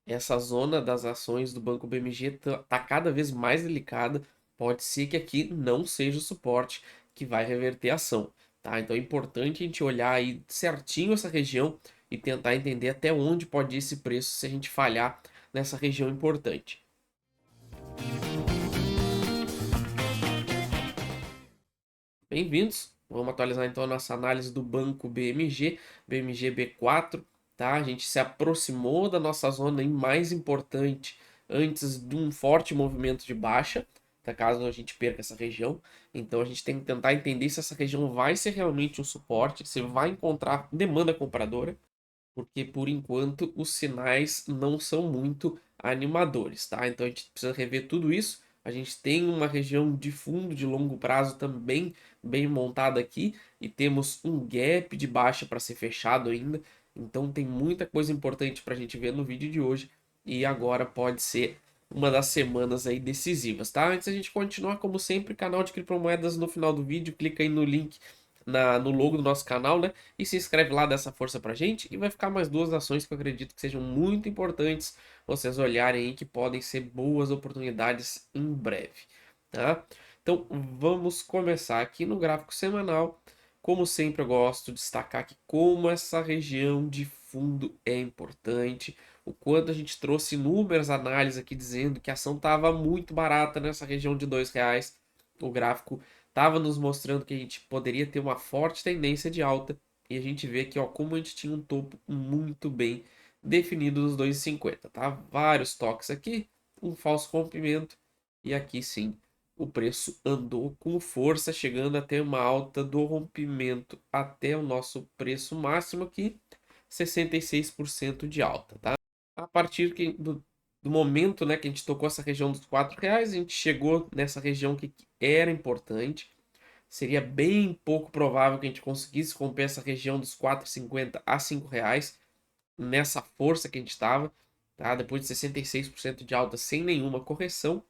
essa zona das ações do Banco BMG tá cada vez mais delicada. Pode ser que aqui não seja o suporte que vai reverter a ação, tá? Então é importante a gente olhar aí certinho essa região e tentar entender até onde pode ir esse preço se a gente falhar nessa região importante. Bem-vindos! Vamos atualizar então a nossa análise do banco BMG, BMG B4, tá? A gente se aproximou da nossa zona aí mais importante antes de um forte movimento de baixa, tá? Caso a gente perca essa região. Então a gente tem que tentar entender se essa região vai ser realmente um suporte, se vai encontrar demanda compradora, porque por enquanto os sinais não são muito animadores, tá? Então a gente precisa rever tudo isso. A gente tem uma região de fundo de longo prazo também bem montada aqui e temos um gap de baixa para ser fechado ainda. Então tem muita coisa importante para a gente ver no vídeo de hoje e agora pode ser uma das semanas aí decisivas, tá? Antes a gente continuar, como sempre, canal de criptomoedas no final do vídeo, clica aí no link no logo do nosso canal, né? E se inscreve lá, dá essa força pra gente. E vai ficar mais duas ações que eu acredito que sejam muito importantes vocês olharem aí, que podem ser boas oportunidades em breve, tá? Então vamos começar aqui no gráfico semanal. Como sempre, eu gosto de destacar que como essa região de fundo é importante, o quanto a gente trouxe inúmeras análises aqui dizendo que a ação estava muito barata nessa região de R$ 2. O gráfico estava nos mostrando que a gente poderia ter uma forte tendência de alta. E a gente vê aqui, ó, como a gente tinha um topo muito bem definido dos 2,50, tá? Vários toques aqui, um falso rompimento. E aqui sim, o preço andou com força, chegando até uma alta do rompimento até o nosso preço máximo aqui, 66% de alta, tá? A partir do momento, né, que a gente tocou essa região dos R$ 4, a gente chegou nessa região que era importante. Seria bem pouco provável que a gente conseguisse romper essa região dos 4,50 a R$ 5 nessa força que a gente estava, tá? Depois de 66% de alta sem nenhuma correção.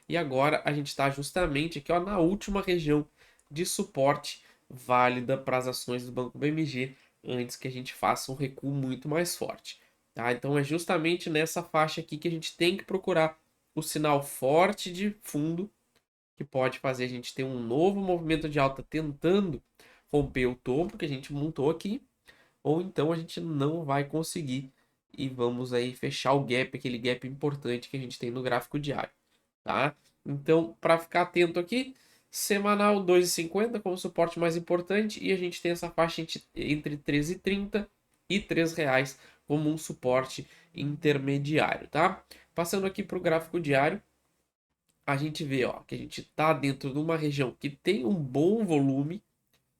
E agora a gente está justamente aqui, ó, na última região de suporte válida para as ações do Banco BMG antes que a gente faça um recuo muito mais forte, tá? Então é justamente nessa faixa aqui que a gente tem que procurar o sinal forte de fundo que pode fazer a gente ter um novo movimento de alta tentando romper o topo que a gente montou aqui, ou então a gente não vai conseguir e vamos aí fechar o gap, aquele gap importante que a gente tem no gráfico diário, tá? Então, para ficar atento aqui, semanal 2,50 como suporte mais importante e a gente tem essa faixa entre 13,30 e R$ 3 como um suporte intermediário, tá? Passando aqui para o gráfico diário, a gente vê, ó, que a gente está dentro de uma região que tem um bom volume,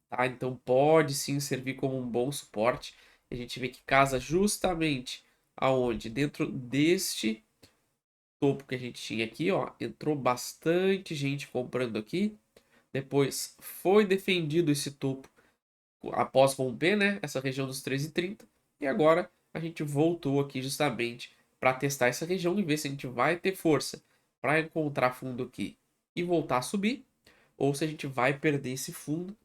tá? Então pode sim servir como um bom suporte. A gente vê que casa justamente aonde dentro deste topo que a gente tinha aqui, ó, entrou bastante gente comprando aqui. Depois foi defendido esse topo após romper, né, essa região dos 13,30 e agora a gente voltou aqui justamente para testar essa região e ver se a gente vai ter força para encontrar fundo aqui e voltar a subir, ou se a gente vai perder esse fundo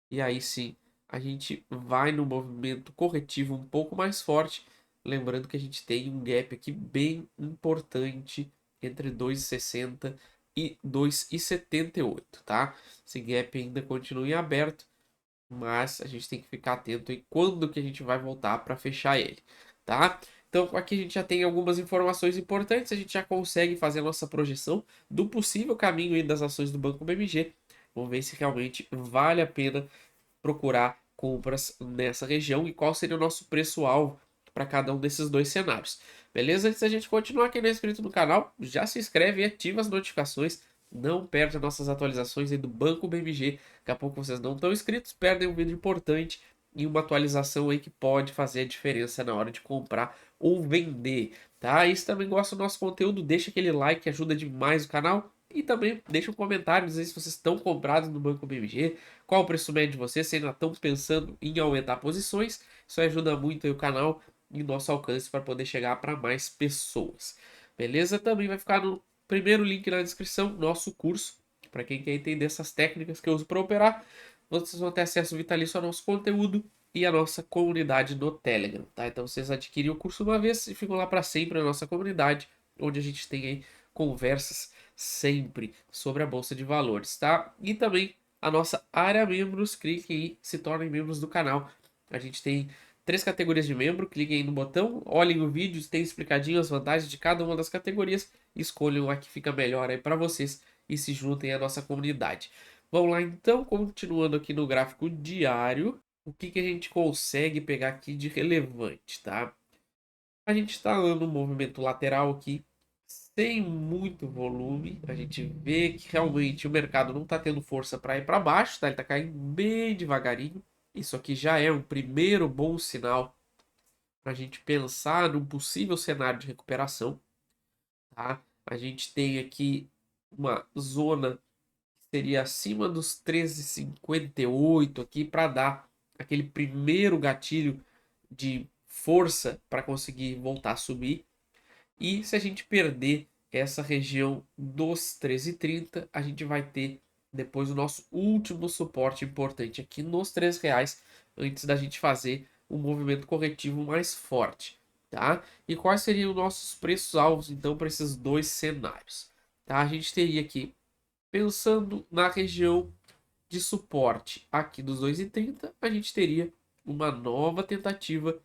e aí sim a gente vai no movimento corretivo um pouco mais forte, lembrando que a gente tem um gap aqui bem importante entre 2,60 e 2,78, tá? Esse gap ainda continua em aberto, mas a gente tem que ficar atento em quando que a gente vai voltar para fechar ele, tá? Então aqui a gente já tem algumas informações importantes, a gente já consegue fazer a nossa projeção do possível caminho aí das ações do Banco BMG. Vamos ver se realmente vale a pena procurar compras nessa região e qual seria o nosso preço-alvo para cada um desses dois cenários. Beleza? Antes da gente continuar, quem não é inscrito no canal, já se inscreve e ativa as notificações. Não perde as nossas atualizações aí do Banco BMG. Daqui a pouco vocês não estão inscritos, perdem um vídeo importante e uma atualização aí que pode fazer a diferença na hora de comprar ou vender, tá? E se também gosta do nosso conteúdo, deixa aquele like que ajuda demais o canal. E também deixa um comentário, dizer se vocês estão comprados no Banco BMG, qual o preço médio de vocês, se ainda estão pensando em aumentar posições. Isso ajuda muito aí o canal e o nosso alcance para poder chegar para mais pessoas. Beleza? Também vai ficar no primeiro link na descrição, nosso curso, para quem quer entender essas técnicas que eu uso para operar. Vocês vão ter acesso vitalício ao nosso conteúdo e a nossa comunidade no Telegram, tá? Então vocês adquirem o curso uma vez e ficam lá para sempre na nossa comunidade, onde a gente tem aí conversas sempre sobre a Bolsa de Valores, tá? E também a nossa área membros, cliquem e se tornem membros do canal. A gente tem 3 categorias de membro, cliquem aí no botão, olhem o vídeo, tem explicadinho as vantagens de cada uma das categorias, escolham a que fica melhor aí para vocês e se juntem à nossa comunidade. Vamos lá então, continuando aqui no gráfico diário, o que a gente consegue pegar aqui de relevante, tá? A gente está dando um movimento lateral aqui, sem muito volume, a gente vê que realmente o mercado não está tendo força para ir para baixo, tá? Ele está caindo bem devagarinho. Isso aqui já é um primeiro bom sinal para a gente pensar num possível cenário de recuperação, tá? A gente tem aqui uma zona que seria acima dos 13,58 aqui para dar aquele primeiro gatilho de força para conseguir voltar a subir. E se a gente perder essa região dos 13,30, a gente vai ter depois o nosso último suporte importante aqui nos R$ 3, antes da gente fazer um movimento corretivo mais forte, tá? E quais seriam os nossos preços-alvos, então, para esses dois cenários? Tá? A gente teria aqui, pensando na região de suporte aqui dos 2,30, a gente teria uma nova tentativa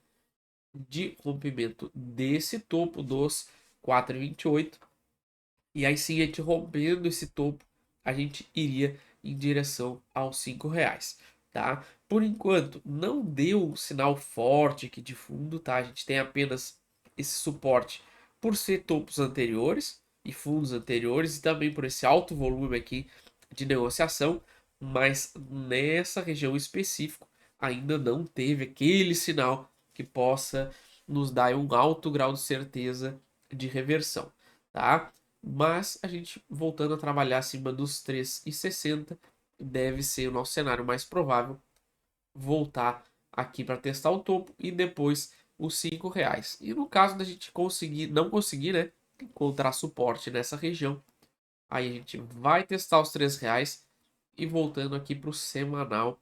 de rompimento desse topo dos 4,28. E aí sim, a gente rompendo esse topo, a gente iria em direção aos R$ 5, tá? Por enquanto, não deu um sinal forte aqui de fundo, tá? A gente tem apenas esse suporte por ser topos anteriores e fundos anteriores e também por esse alto volume aqui de negociação, mas nessa região específica ainda não teve aquele sinal que possa nos dar um alto grau de certeza de reversão, tá? Mas a gente voltando a trabalhar acima dos 3,60 deve ser o nosso cenário mais provável, voltar aqui para testar o topo e depois os R$ 5. E no caso da gente conseguir, não conseguir, né, encontrar suporte nessa região, aí a gente vai testar os R$ 3 e voltando aqui para o semanal,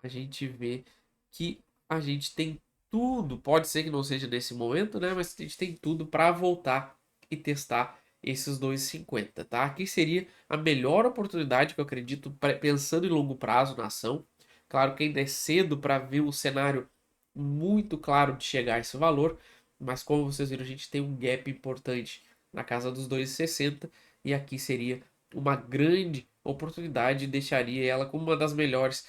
a gente vê que a gente tem tudo, pode ser que não seja nesse momento, né? Mas a gente tem tudo para voltar e testar esses 2,50, tá? Aqui seria a melhor oportunidade que eu acredito, pensando em longo prazo na ação. Claro que ainda é cedo para ver um cenário muito claro de chegar a esse valor, mas como vocês viram, a gente tem um gap importante na casa dos 2,60 e aqui seria uma grande oportunidade, deixaria ela como uma das melhores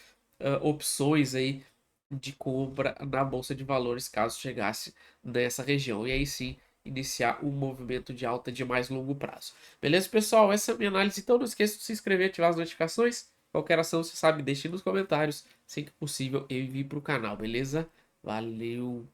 opções aí de compra na bolsa de valores caso chegasse nessa região e aí sim iniciar um movimento de alta de mais longo prazo. Beleza, pessoal? Essa é a minha análise. Então não esqueça de se inscrever e ativar as notificações. Qualquer ação, você sabe, deixe nos comentários. Sempre que possível, envie para o canal, beleza? Valeu!